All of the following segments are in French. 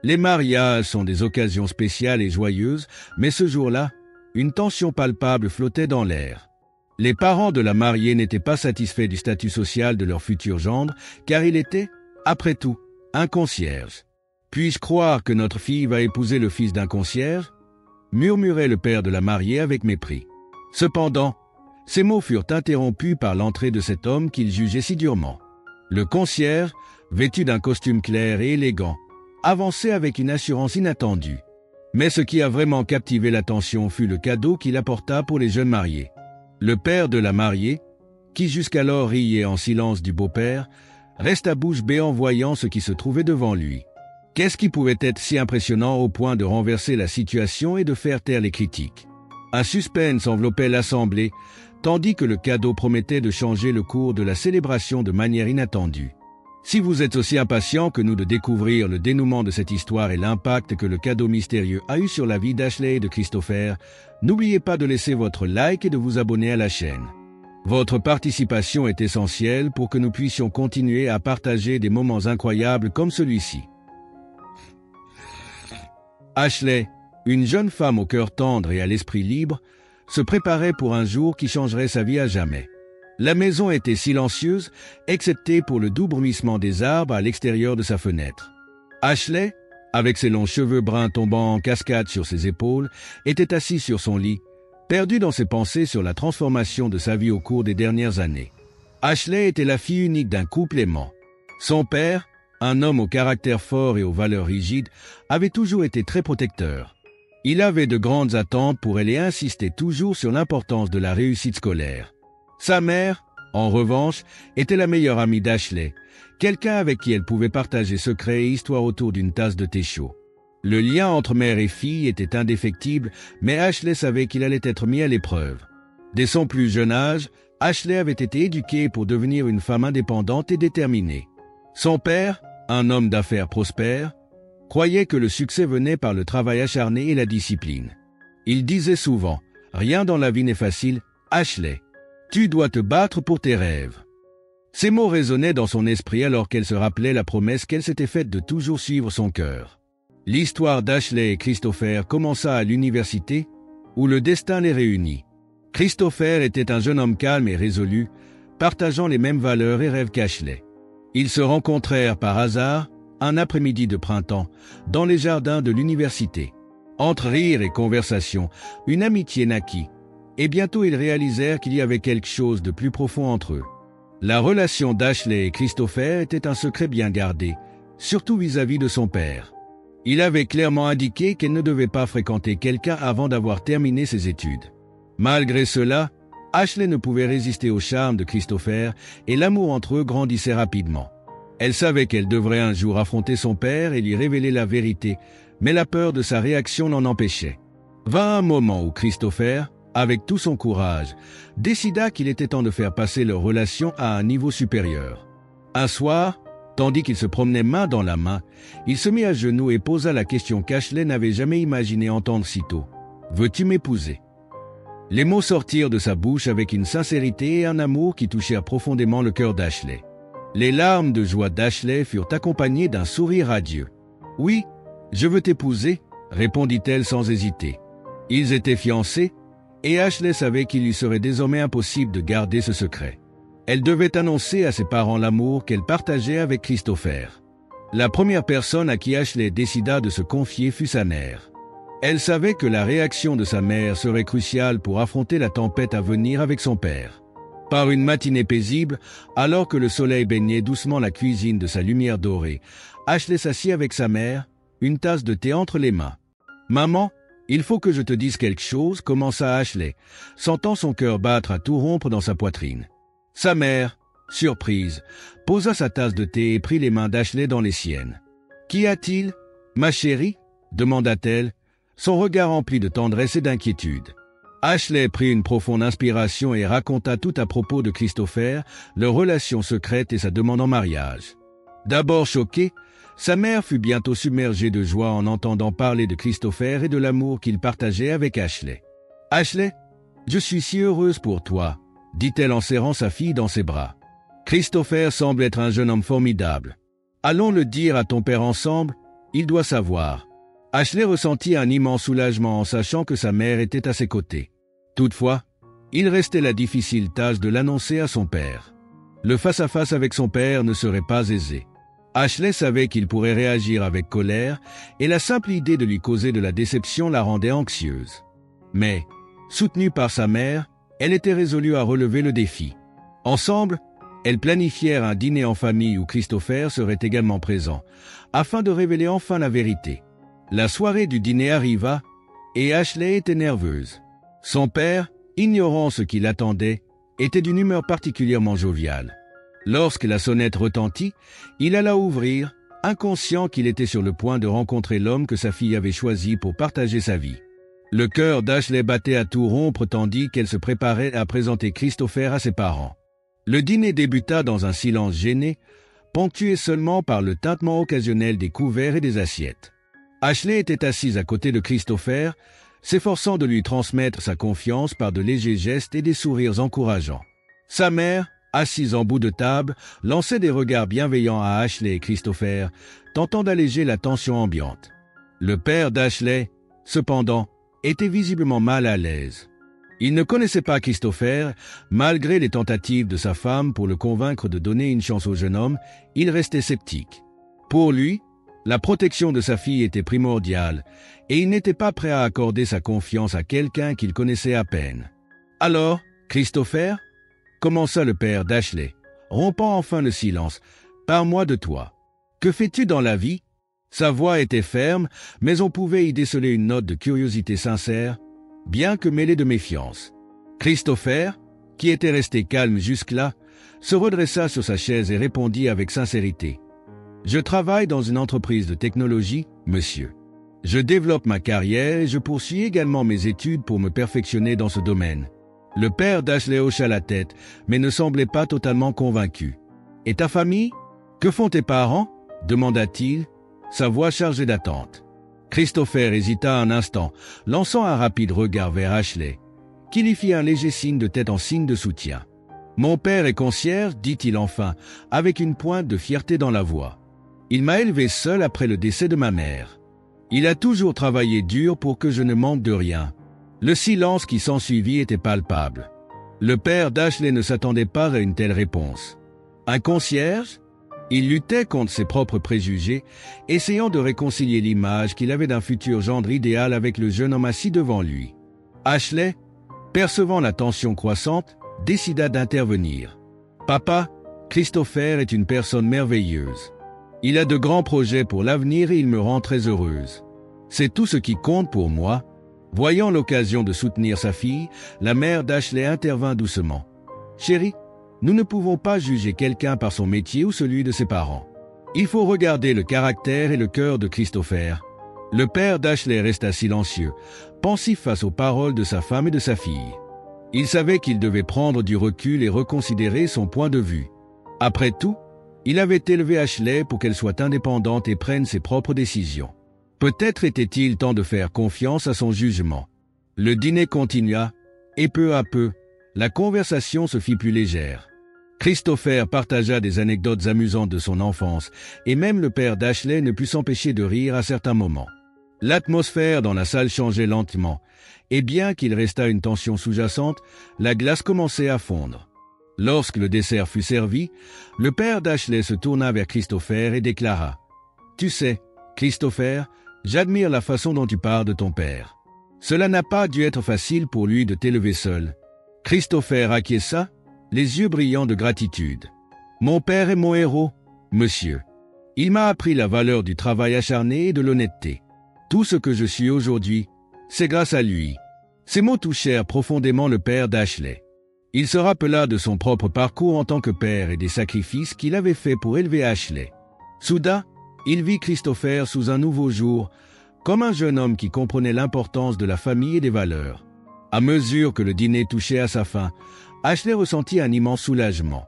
Les mariages sont des occasions spéciales et joyeuses, mais ce jour-là, une tension palpable flottait dans l'air. Les parents de la mariée n'étaient pas satisfaits du statut social de leur futur gendre, car il était, après tout, un concierge. « Puis-je croire que notre fille va épouser le fils d'un concierge ?» murmurait le père de la mariée avec mépris. Cependant, ces mots furent interrompus par l'entrée de cet homme qu'il jugeait si durement. Le concierge, vêtu d'un costume clair et élégant, avançait avec une assurance inattendue. Mais ce qui a vraiment captivé l'attention fut le cadeau qu'il apporta pour les jeunes mariés. Le père de la mariée, qui jusqu'alors riait en silence du beau-père, resta bouche bée en voyant ce qui se trouvait devant lui. Qu'est-ce qui pouvait être si impressionnant au point de renverser la situation et de faire taire les critiques? Un suspense enveloppait l'assemblée, tandis que le cadeau promettait de changer le cours de la célébration de manière inattendue. Si vous êtes aussi impatient que nous de découvrir le dénouement de cette histoire et l'impact que le cadeau mystérieux a eu sur la vie d'Ashley et de Christopher, n'oubliez pas de laisser votre like et de vous abonner à la chaîne. Votre participation est essentielle pour que nous puissions continuer à partager des moments incroyables comme celui-ci. Ashley, une jeune femme au cœur tendre et à l'esprit libre, se préparait pour un jour qui changerait sa vie à jamais. La maison était silencieuse, excepté pour le doux bruissement des arbres à l'extérieur de sa fenêtre. Ashley, avec ses longs cheveux bruns tombant en cascade sur ses épaules, était assise sur son lit, perdue dans ses pensées sur la transformation de sa vie au cours des dernières années. Ashley était la fille unique d'un couple aimant. Son père, un homme au caractère fort et aux valeurs rigides, avait toujours été très protecteur. Il avait de grandes attentes pour elle et insistait toujours sur l'importance de la réussite scolaire. Sa mère, en revanche, était la meilleure amie d'Ashley, quelqu'un avec qui elle pouvait partager secrets et histoires autour d'une tasse de thé chaud. Le lien entre mère et fille était indéfectible, mais Ashley savait qu'il allait être mis à l'épreuve. Dès son plus jeune âge, Ashley avait été éduquée pour devenir une femme indépendante et déterminée. Son père, un homme d'affaires prospère, croyait que le succès venait par le travail acharné et la discipline. Il disait souvent « Rien dans la vie n'est facile, Ashley. Tu dois te battre pour tes rêves. » Ces mots résonnaient dans son esprit alors qu'elle se rappelait la promesse qu'elle s'était faite de toujours suivre son cœur. L'histoire d'Ashley et Christopher commença à l'université, où le destin les réunit. Christopher était un jeune homme calme et résolu, partageant les mêmes valeurs et rêves qu'Ashley. Ils se rencontrèrent par hasard, un après-midi de printemps, dans les jardins de l'université. Entre rire et conversation, une amitié naquit, et bientôt ils réalisèrent qu'il y avait quelque chose de plus profond entre eux. La relation d'Ashley et Christopher était un secret bien gardé, surtout vis-à-vis de son père. Il avait clairement indiqué qu'elle ne devait pas fréquenter quelqu'un avant d'avoir terminé ses études. Malgré cela, Ashley ne pouvait résister au charme de Christopher et l'amour entre eux grandissait rapidement. Elle savait qu'elle devrait un jour affronter son père et lui révéler la vérité, mais la peur de sa réaction l'en empêchait. Vint un moment où Christopher, avec tout son courage, décida qu'il était temps de faire passer leur relation à un niveau supérieur. Un soir, tandis qu'il se promenait main dans la main, il se mit à genoux et posa la question qu'Ashley n'avait jamais imaginé entendre si tôt. « Veux-tu m'épouser ?» Les mots sortirent de sa bouche avec une sincérité et un amour qui touchèrent profondément le cœur d'Ashley. Les larmes de joie d'Ashley furent accompagnées d'un sourire radieux. « Oui, je veux t'épouser », répondit-elle sans hésiter. Ils étaient fiancés, et Ashley savait qu'il lui serait désormais impossible de garder ce secret. Elle devait annoncer à ses parents l'amour qu'elle partageait avec Christopher. La première personne à qui Ashley décida de se confier fut sa mère. Elle savait que la réaction de sa mère serait cruciale pour affronter la tempête à venir avec son père. Par une matinée paisible, alors que le soleil baignait doucement la cuisine de sa lumière dorée, Ashley s'assit avec sa mère, une tasse de thé entre les mains. « Maman, il faut que je te dise quelque chose », commença Ashley, sentant son cœur battre à tout rompre dans sa poitrine. Sa mère, surprise, posa sa tasse de thé et prit les mains d'Ashley dans les siennes. « Qu'y a-t-il, ma chérie ?» demanda-t-elle, son regard rempli de tendresse et d'inquiétude. Ashley prit une profonde inspiration et raconta tout à propos de Christopher, leur relation secrète et sa demande en mariage. D'abord choquée, sa mère fut bientôt submergée de joie en entendant parler de Christopher et de l'amour qu'il partageait avec Ashley. « Ashley, je suis si heureuse pour toi », dit-elle en serrant sa fille dans ses bras. « Christopher semble être un jeune homme formidable. Allons le dire à ton père ensemble, Il doit savoir. Ashley ressentit un immense soulagement en sachant que sa mère était à ses côtés. Toutefois, il restait la difficile tâche de l'annoncer à son père. Le face-à-face avec son père ne serait pas aisé. Ashley savait qu'il pourrait réagir avec colère et la simple idée de lui causer de la déception la rendait anxieuse. Mais, soutenue par sa mère, elle était résolue à relever le défi. Ensemble, elles planifièrent un dîner en famille où Christopher serait également présent, afin de révéler enfin la vérité. La soirée du dîner arriva et Ashley était nerveuse. Son père, ignorant ce qui l'attendait, était d'une humeur particulièrement joviale. Lorsque la sonnette retentit, il alla ouvrir, inconscient qu'il était sur le point de rencontrer l'homme que sa fille avait choisi pour partager sa vie. Le cœur d'Ashley battait à tout rompre tandis qu'elle se préparait à présenter Christopher à ses parents. Le dîner débuta dans un silence gêné, ponctué seulement par le tintement occasionnel des couverts et des assiettes. Ashley était assise à côté de Christopher, s'efforçant de lui transmettre sa confiance par de légers gestes et des sourires encourageants. Sa mère, assise en bout de table, lançait des regards bienveillants à Ashley et Christopher, tentant d'alléger la tension ambiante. Le père d'Ashley, cependant, était visiblement mal à l'aise. Il ne connaissait pas Christopher, malgré les tentatives de sa femme pour le convaincre de donner une chance au jeune homme, il restait sceptique. Pour lui, la protection de sa fille était primordiale, et il n'était pas prêt à accorder sa confiance à quelqu'un qu'il connaissait à peine. « Alors, Christopher ?» commença le père d'Ashley, rompant enfin le silence. « Parle-moi de toi. Que fais-tu dans la vie ?» Sa voix était ferme, mais on pouvait y déceler une note de curiosité sincère, bien que mêlée de méfiance. Christopher, qui était resté calme jusque-là, se redressa sur sa chaise et répondit avec sincérité. « Je travaille dans une entreprise de technologie, monsieur. Je développe ma carrière et je poursuis également mes études pour me perfectionner dans ce domaine. » Le père d'Ashley hocha la tête, mais ne semblait pas totalement convaincu. « Et ta famille? Que font tes parents ?» demanda-t-il, sa voix chargée d'attente. Christopher hésita un instant, lançant un rapide regard vers Ashley, qui lui fit un léger signe de tête en signe de soutien. « Mon père est concierge, dit-il enfin, avec une pointe de fierté dans la voix. Il m'a élevé seul après le décès de ma mère. Il a toujours travaillé dur pour que je ne manque de rien. » Le silence qui s'ensuivit était palpable. Le père d'Ashley ne s'attendait pas à une telle réponse. Un concierge? Il luttait contre ses propres préjugés, essayant de réconcilier l'image qu'il avait d'un futur gendre idéal avec le jeune homme assis devant lui. Ashley, percevant la tension croissante, décida d'intervenir. « Papa, Christopher est une personne merveilleuse. Il a de grands projets pour l'avenir et il me rend très heureuse. C'est tout ce qui compte pour moi. » Voyant l'occasion de soutenir sa fille, la mère d'Ashley intervint doucement. « Chérie, nous ne pouvons pas juger quelqu'un par son métier ou celui de ses parents. Il faut regarder le caractère et le cœur de Christopher. » Le père d'Ashley resta silencieux, pensif face aux paroles de sa femme et de sa fille. Il savait qu'il devait prendre du recul et reconsidérer son point de vue. Après tout, il avait élevé Ashley pour qu'elle soit indépendante et prenne ses propres décisions. Peut-être était-il temps de faire confiance à son jugement. Le dîner continua, et peu à peu, la conversation se fit plus légère. Christopher partagea des anecdotes amusantes de son enfance, et même le père d'Ashley ne put s'empêcher de rire à certains moments. L'atmosphère dans la salle changeait lentement, et bien qu'il restât une tension sous-jacente, la glace commençait à fondre. Lorsque le dessert fut servi, le père d'Ashley se tourna vers Christopher et déclara « Tu sais, Christopher, j'admire la façon dont tu parles de ton père. Cela n'a pas dû être facile pour lui de t'élever seul. » Christopher acquiesça, les yeux brillants de gratitude. « Mon père est mon héros, monsieur. Il m'a appris la valeur du travail acharné et de l'honnêteté. Tout ce que je suis aujourd'hui, c'est grâce à lui. » Ces mots touchèrent profondément le père d'Ashley. Il se rappela de son propre parcours en tant que père et des sacrifices qu'il avait faits pour élever Ashley. Soudain, il vit Christopher sous un nouveau jour, comme un jeune homme qui comprenait l'importance de la famille et des valeurs. À mesure que le dîner touchait à sa fin, Ashley ressentit un immense soulagement.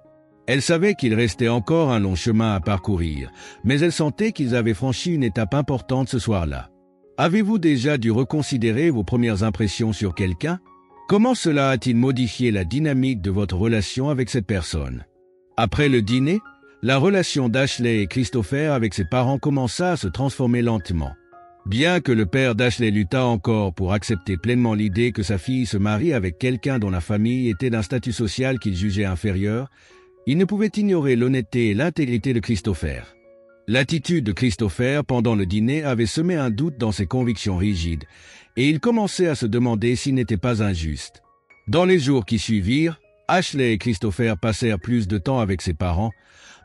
Elle savait qu'il restait encore un long chemin à parcourir, mais elle sentait qu'ils avaient franchi une étape importante ce soir-là. Avez-vous déjà dû reconsidérer vos premières impressions sur quelqu'un? Comment cela a-t-il modifié la dynamique de votre relation avec cette personne? Après le dîner, La relation d'Ashley et Christopher avec ses parents commença à se transformer lentement. Bien que le père d'Ashley luttât encore pour accepter pleinement l'idée que sa fille se marie avec quelqu'un dont la famille était d'un statut social qu'il jugeait inférieur, il ne pouvait ignorer l'honnêteté et l'intégrité de Christopher. L'attitude de Christopher pendant le dîner avait semé un doute dans ses convictions rigides, et il commençait à se demander s'il n'était pas injuste. Dans les jours qui suivirent, Ashley et Christopher passèrent plus de temps avec ses parents,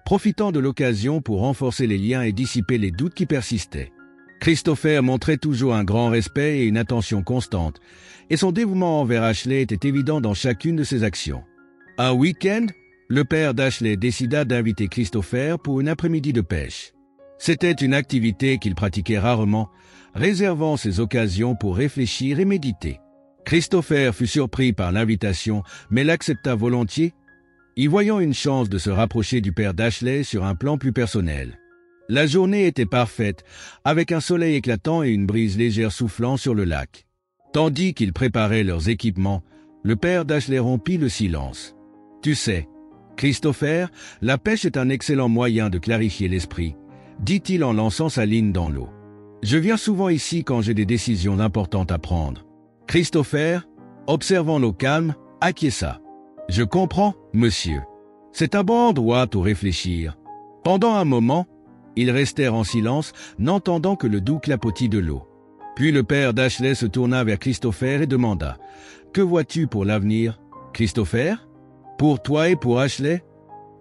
profitant de l'occasion pour renforcer les liens et dissiper les doutes qui persistaient. Christopher montrait toujours un grand respect et une attention constante, et son dévouement envers Ashley était évident dans chacune de ses actions. Un week-end, le père d'Ashley décida d'inviter Christopher pour une après-midi de pêche. C'était une activité qu'il pratiquait rarement, réservant ces occasions pour réfléchir et méditer. Christopher fut surpris par l'invitation, mais l'accepta volontiers, y voyant une chance de se rapprocher du père d'Ashley sur un plan plus personnel. La journée était parfaite, avec un soleil éclatant et une brise légère soufflant sur le lac. Tandis qu'ils préparaient leurs équipements, le père d'Ashley rompit le silence. « Tu sais, Christopher, la pêche est un excellent moyen de clarifier l'esprit, » dit-il en lançant sa ligne dans l'eau. « Je viens souvent ici quand j'ai des décisions importantes à prendre. » Christopher, observant l'eau calme, acquiesça. « Je comprends, monsieur. C'est un bon endroit pour réfléchir. » Pendant un moment, ils restèrent en silence, n'entendant que le doux clapotis de l'eau. Puis le père d'Ashley se tourna vers Christopher et demanda « Que vois-tu pour l'avenir, Christopher? Pour toi et pour Ashley ?»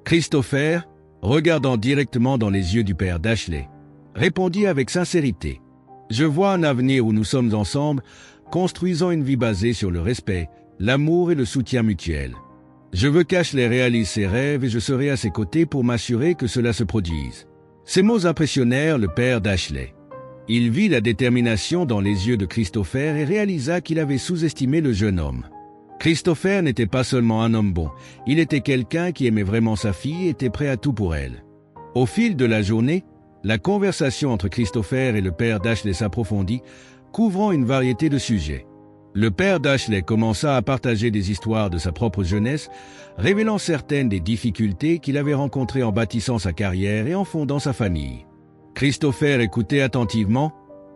Christopher, regardant directement dans les yeux du père d'Ashley, répondit avec sincérité « Je vois un avenir où nous sommes ensemble, construisant une vie basée sur le respect, l'amour et le soutien mutuel. Je veux qu'Ashley réalise ses rêves et je serai à ses côtés pour m'assurer que cela se produise. » Ces mots impressionnèrent le père d'Ashley. Il vit la détermination dans les yeux de Christopher et réalisa qu'il avait sous-estimé le jeune homme. Christopher n'était pas seulement un homme bon, il était quelqu'un qui aimait vraiment sa fille et était prêt à tout pour elle. Au fil de la journée, la conversation entre Christopher et le père d'Ashley s'approfondit, couvrant une variété de sujets. Le père d'Ashley commença à partager des histoires de sa propre jeunesse, révélant certaines des difficultés qu'il avait rencontrées en bâtissant sa carrière et en fondant sa famille. Christopher écoutait attentivement,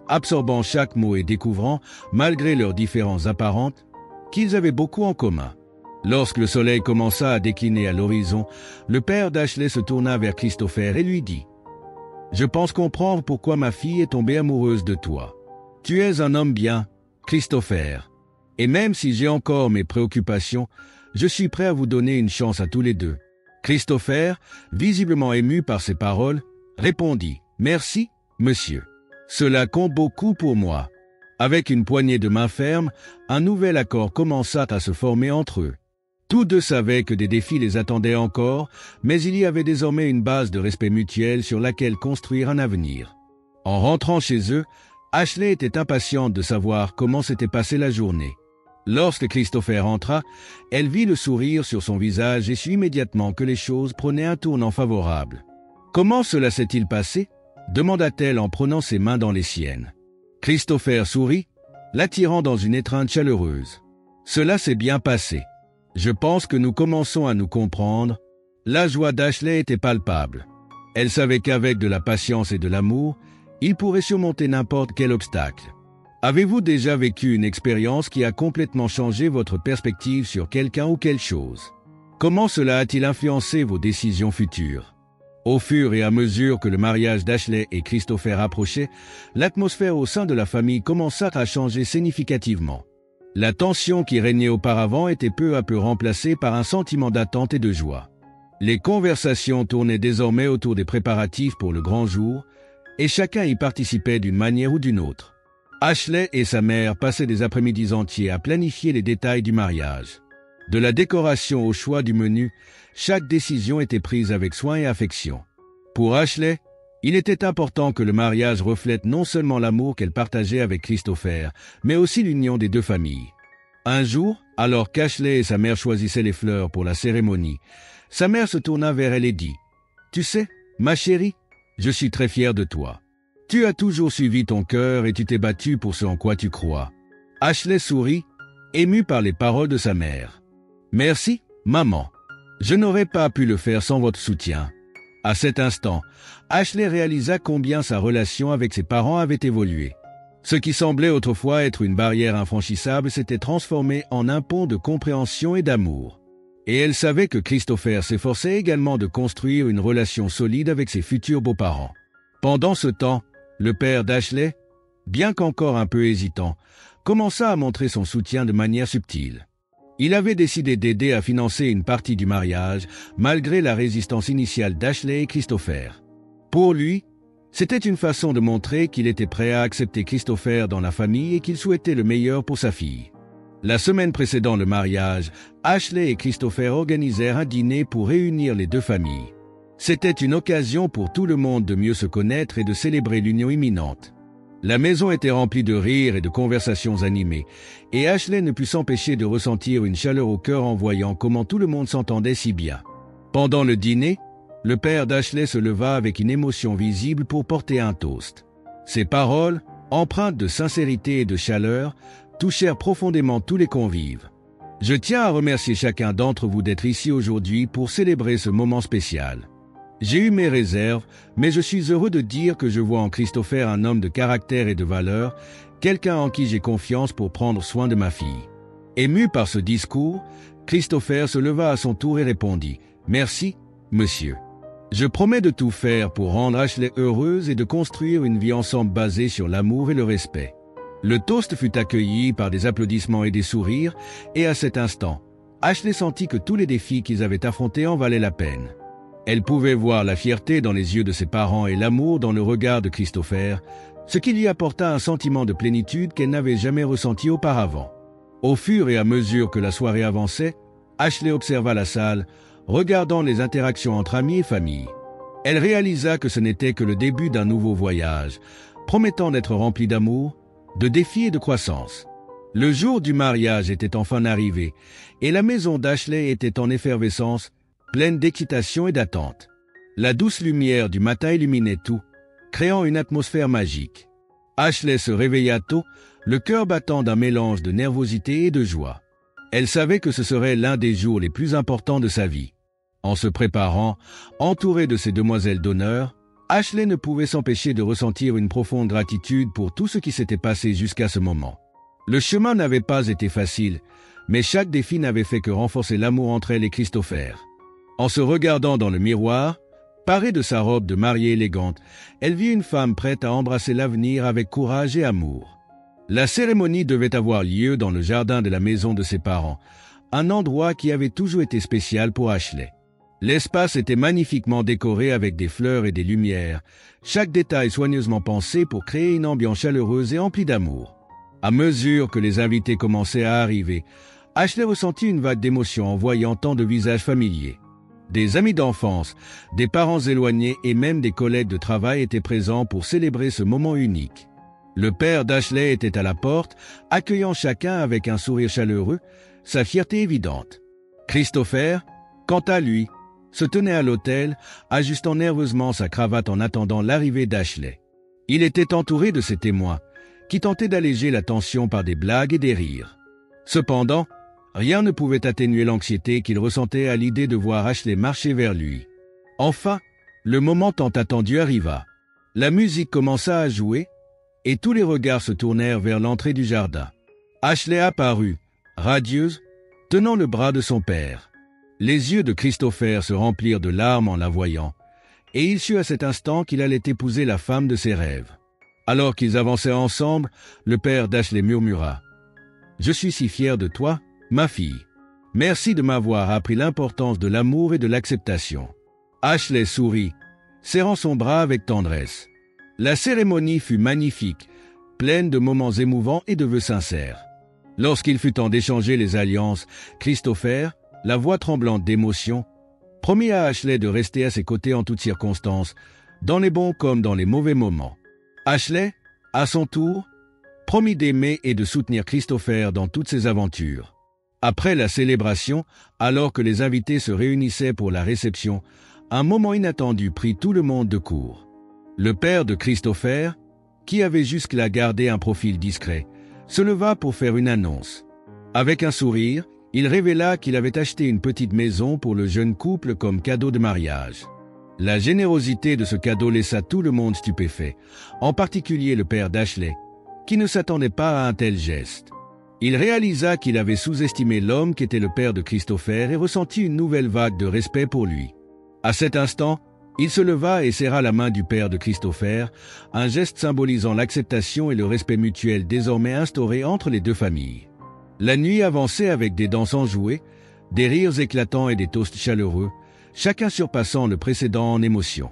absorbant chaque mot et découvrant, malgré leurs différences apparentes, qu'ils avaient beaucoup en commun. Lorsque le soleil commença à décliner à l'horizon, le père d'Ashley se tourna vers Christopher et lui dit « Je pense comprendre pourquoi ma fille est tombée amoureuse de toi. Tu es un homme bien, Christopher. Et même si j'ai encore mes préoccupations, je suis prêt à vous donner une chance à tous les deux. » Christopher, visiblement ému par ces paroles, répondit « Merci, monsieur. Cela compte beaucoup pour moi. » Avec une poignée de main ferme, un nouvel accord commença à se former entre eux. Tous deux savaient que des défis les attendaient encore, mais il y avait désormais une base de respect mutuel sur laquelle construire un avenir. En rentrant chez eux, Ashley était impatiente de savoir comment s'était passée la journée. Lorsque Christopher entra, elle vit le sourire sur son visage et sut immédiatement que les choses prenaient un tournant favorable. « Comment cela s'est-il passé ?» demanda-t-elle en prenant ses mains dans les siennes. Christopher sourit, l'attirant dans une étreinte chaleureuse. « Cela s'est bien passé. Je pense que nous commençons à nous comprendre. » La joie d'Ashley était palpable. Elle savait qu'avec de la patience et de l'amour, il pourrait surmonter n'importe quel obstacle. Avez-vous déjà vécu une expérience qui a complètement changé votre perspective sur quelqu'un ou quelque chose? Comment cela a-t-il influencé vos décisions futures? Au fur et à mesure que le mariage d'Ashley et Christopher approchait, l'atmosphère au sein de la famille commença à changer significativement. La tension qui régnait auparavant était peu à peu remplacée par un sentiment d'attente et de joie. Les conversations tournaient désormais autour des préparatifs pour le grand jour, et chacun y participait d'une manière ou d'une autre. Ashley et sa mère passaient des après-midi entiers à planifier les détails du mariage. De la décoration au choix du menu, chaque décision était prise avec soin et affection. Pour Ashley, il était important que le mariage reflète non seulement l'amour qu'elle partageait avec Christopher, mais aussi l'union des deux familles. Un jour, alors qu'Ashley et sa mère choisissaient les fleurs pour la cérémonie, sa mère se tourna vers elle et dit « Tu sais, ma chérie, je suis très fier de toi. Tu as toujours suivi ton cœur et tu t'es battue pour ce en quoi tu crois. » Ashley sourit, émue par les paroles de sa mère. « Merci, maman. Je n'aurais pas pu le faire sans votre soutien. » À cet instant, Ashley réalisa combien sa relation avec ses parents avait évolué. Ce qui semblait autrefois être une barrière infranchissable s'était transformé en un pont de compréhension et d'amour. Et elle savait que Christopher s'efforçait également de construire une relation solide avec ses futurs beaux-parents. Pendant ce temps, le père d'Ashley, bien qu'encore un peu hésitant, commença à montrer son soutien de manière subtile. Il avait décidé d'aider à financer une partie du mariage, malgré la résistance initiale d'Ashley et Christopher. Pour lui, c'était une façon de montrer qu'il était prêt à accepter Christopher dans la famille et qu'il souhaitait le meilleur pour sa fille. La semaine précédant le mariage, Ashley et Christopher organisèrent un dîner pour réunir les deux familles. C'était une occasion pour tout le monde de mieux se connaître et de célébrer l'union imminente. La maison était remplie de rires et de conversations animées, et Ashley ne put s'empêcher de ressentir une chaleur au cœur en voyant comment tout le monde s'entendait si bien. Pendant le dîner, le père d'Ashley se leva avec une émotion visible pour porter un toast. Ses paroles, empreintes de sincérité et de chaleur, touchèrent profondément tous les convives. « Je tiens à remercier chacun d'entre vous d'être ici aujourd'hui pour célébrer ce moment spécial. J'ai eu mes réserves, mais je suis heureux de dire que je vois en Christopher un homme de caractère et de valeur, quelqu'un en qui j'ai confiance pour prendre soin de ma fille. » Ému par ce discours, Christopher se leva à son tour et répondit « Merci, monsieur. Je promets de tout faire pour rendre Ashley heureuse et de construire une vie ensemble basée sur l'amour et le respect. » Le toast fut accueilli par des applaudissements et des sourires, et à cet instant, Ashley sentit que tous les défis qu'ils avaient affrontés en valaient la peine. Elle pouvait voir la fierté dans les yeux de ses parents et l'amour dans le regard de Christopher, ce qui lui apporta un sentiment de plénitude qu'elle n'avait jamais ressenti auparavant. Au fur et à mesure que la soirée avançait, Ashley observa la salle, regardant les interactions entre amis et famille. Elle réalisa que ce n'était que le début d'un nouveau voyage, promettant d'être rempli d'amour, de défis et de croissance. Le jour du mariage était enfin arrivé, et la maison d'Ashley était en effervescence, pleine d'excitation et d'attente. La douce lumière du matin illuminait tout, créant une atmosphère magique. Ashley se réveilla tôt, le cœur battant d'un mélange de nervosité et de joie. Elle savait que ce serait l'un des jours les plus importants de sa vie. En se préparant, entourée de ses demoiselles d'honneur, Ashley ne pouvait s'empêcher de ressentir une profonde gratitude pour tout ce qui s'était passé jusqu'à ce moment. Le chemin n'avait pas été facile, mais chaque défi n'avait fait que renforcer l'amour entre elle et Christopher. En se regardant dans le miroir, parée de sa robe de mariée élégante, elle vit une femme prête à embrasser l'avenir avec courage et amour. La cérémonie devait avoir lieu dans le jardin de la maison de ses parents, un endroit qui avait toujours été spécial pour Ashley. L'espace était magnifiquement décoré avec des fleurs et des lumières, chaque détail soigneusement pensé pour créer une ambiance chaleureuse et emplie d'amour. À mesure que les invités commençaient à arriver, Ashley ressentit une vague d'émotion en voyant tant de visages familiers. Des amis d'enfance, des parents éloignés et même des collègues de travail étaient présents pour célébrer ce moment unique. Le père d'Ashley était à la porte, accueillant chacun avec un sourire chaleureux, sa fierté évidente. Christopher, quant à lui, se tenait à l'autel, ajustant nerveusement sa cravate en attendant l'arrivée d'Ashley. Il était entouré de ses témoins, qui tentaient d'alléger la tension par des blagues et des rires. Cependant, rien ne pouvait atténuer l'anxiété qu'il ressentait à l'idée de voir Ashley marcher vers lui. Enfin, le moment tant attendu arriva. La musique commença à jouer, et tous les regards se tournèrent vers l'entrée du jardin. Ashley apparut, radieuse, tenant le bras de son père. Les yeux de Christopher se remplirent de larmes en la voyant, et il sut à cet instant qu'il allait épouser la femme de ses rêves. Alors qu'ils avançaient ensemble, le père d'Ashley murmura « Je suis si fier de toi, ma fille. Merci de m'avoir appris l'importance de l'amour et de l'acceptation. » Ashley sourit, serrant son bras avec tendresse. La cérémonie fut magnifique, pleine de moments émouvants et de vœux sincères. Lorsqu'il fut temps d'échanger les alliances, Christopher, la voix tremblante d'émotion, promit à Ashley de rester à ses côtés en toutes circonstances, dans les bons comme dans les mauvais moments. Ashley, à son tour, promit d'aimer et de soutenir Christopher dans toutes ses aventures. Après la célébration, alors que les invités se réunissaient pour la réception, un moment inattendu prit tout le monde de court. Le père de Christopher, qui avait jusque-là gardé un profil discret, se leva pour faire une annonce. Avec un sourire, il révéla qu'il avait acheté une petite maison pour le jeune couple comme cadeau de mariage. La générosité de ce cadeau laissa tout le monde stupéfait, en particulier le père d'Ashley, qui ne s'attendait pas à un tel geste. Il réalisa qu'il avait sous-estimé l'homme qui était le père de Christopher et ressentit une nouvelle vague de respect pour lui. À cet instant, il se leva et serra la main du père de Christopher, un geste symbolisant l'acceptation et le respect mutuel désormais instauré entre les deux familles. La nuit avançait avec des danses enjouées, des rires éclatants et des toasts chaleureux, chacun surpassant le précédent en émotion.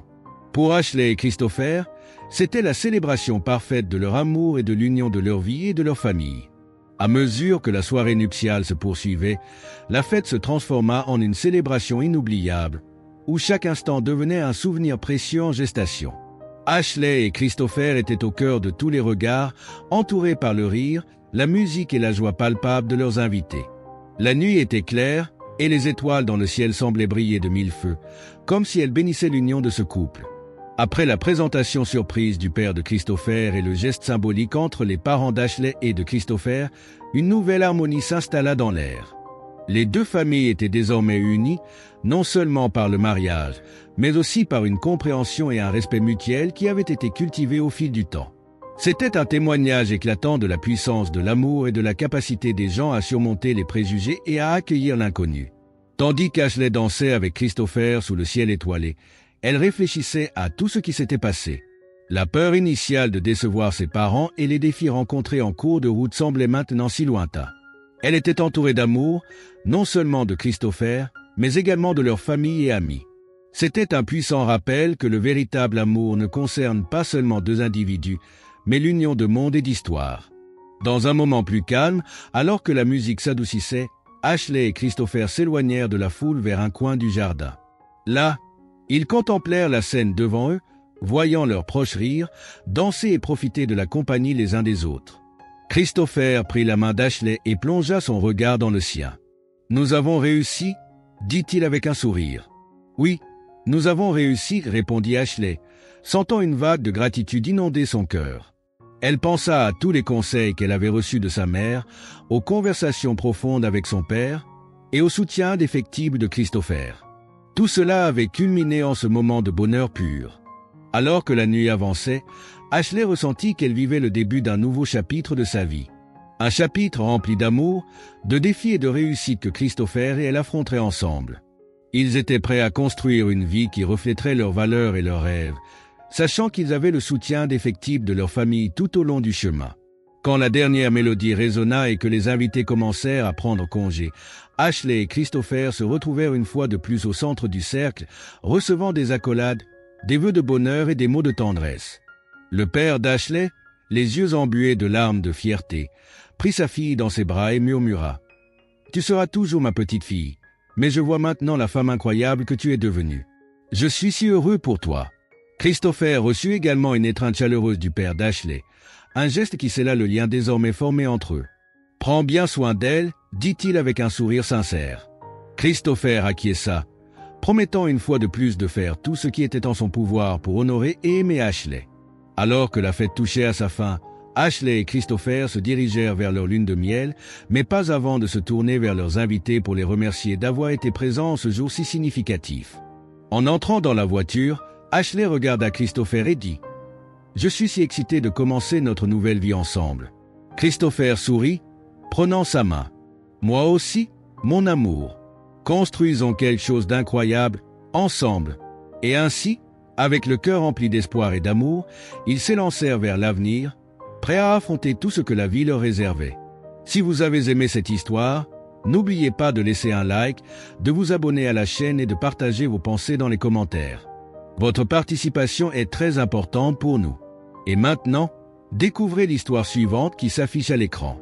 Pour Ashley et Christopher, c'était la célébration parfaite de leur amour et de l'union de leur vie et de leur famille. À mesure que la soirée nuptiale se poursuivait, la fête se transforma en une célébration inoubliable, où chaque instant devenait un souvenir précieux en gestation. Ashley et Christopher étaient au cœur de tous les regards, entourés par le rire, la musique et la joie palpable de leurs invités. La nuit était claire, et les étoiles dans le ciel semblaient briller de mille feux, comme si elles bénissaient l'union de ce couple. Après la présentation surprise du père de Christopher et le geste symbolique entre les parents d'Ashley et de Christopher, une nouvelle harmonie s'installa dans l'air. Les deux familles étaient désormais unies, non seulement par le mariage, mais aussi par une compréhension et un respect mutuel qui avaient été cultivés au fil du temps. C'était un témoignage éclatant de la puissance de l'amour et de la capacité des gens à surmonter les préjugés et à accueillir l'inconnu. Tandis qu'Ashley dansait avec Christopher sous le ciel étoilé, elle réfléchissait à tout ce qui s'était passé. La peur initiale de décevoir ses parents et les défis rencontrés en cours de route semblaient maintenant si lointains. Elle était entourée d'amour, non seulement de Christopher, mais également de leur famille et amis. C'était un puissant rappel que le véritable amour ne concerne pas seulement deux individus, mais l'union de monde et d'histoire. Dans un moment plus calme, alors que la musique s'adoucissait, Ashley et Christopher s'éloignèrent de la foule vers un coin du jardin. Là, ils contemplèrent la scène devant eux, voyant leurs proches rire, danser et profiter de la compagnie les uns des autres. Christopher prit la main d'Ashley et plongea son regard dans le sien. « Nous avons réussi » dit-il avec un sourire. « Oui, nous avons réussi » répondit Ashley, sentant une vague de gratitude inonder son cœur. Elle pensa à tous les conseils qu'elle avait reçus de sa mère, aux conversations profondes avec son père et au soutien indéfectible de Christopher. Tout cela avait culminé en ce moment de bonheur pur. Alors que la nuit avançait, Ashley ressentit qu'elle vivait le début d'un nouveau chapitre de sa vie. Un chapitre rempli d'amour, de défis et de réussites que Christopher et elle affronteraient ensemble. Ils étaient prêts à construire une vie qui reflèterait leurs valeurs et leurs rêves, sachant qu'ils avaient le soutien indéfectible de leur famille tout au long du chemin. Quand la dernière mélodie résonna et que les invités commencèrent à prendre congé, Ashley et Christopher se retrouvèrent une fois de plus au centre du cercle, recevant des accolades, des vœux de bonheur et des mots de tendresse. Le père d'Ashley, les yeux embués de larmes de fierté, prit sa fille dans ses bras et murmura « Tu seras toujours ma petite fille, mais je vois maintenant la femme incroyable que tu es devenue. Je suis si heureux pour toi. » Christopher reçut également une étreinte chaleureuse du père d'Ashley, un geste qui scella le lien désormais formé entre eux. « Prends bien soin d'elle, dit-il avec un sourire sincère. Christopher acquiesça, promettant une fois de plus de faire tout ce qui était en son pouvoir pour honorer et aimer Ashley. Alors que la fête touchait à sa fin, Ashley et Christopher se dirigèrent vers leur lune de miel, mais pas avant de se tourner vers leurs invités pour les remercier d'avoir été présents en ce jour si significatif. En entrant dans la voiture, Ashley regarda Christopher et dit « Je suis si excité de commencer notre nouvelle vie ensemble. » Christopher sourit, prenant sa main. « Moi aussi, mon amour. Construisons quelque chose d'incroyable, ensemble. » Et ainsi, avec le cœur rempli d'espoir et d'amour, ils s'élancèrent vers l'avenir, prêts à affronter tout ce que la vie leur réservait. Si vous avez aimé cette histoire, n'oubliez pas de laisser un like, de vous abonner à la chaîne et de partager vos pensées dans les commentaires. Votre participation est très importante pour nous. Et maintenant, découvrez l'histoire suivante qui s'affiche à l'écran.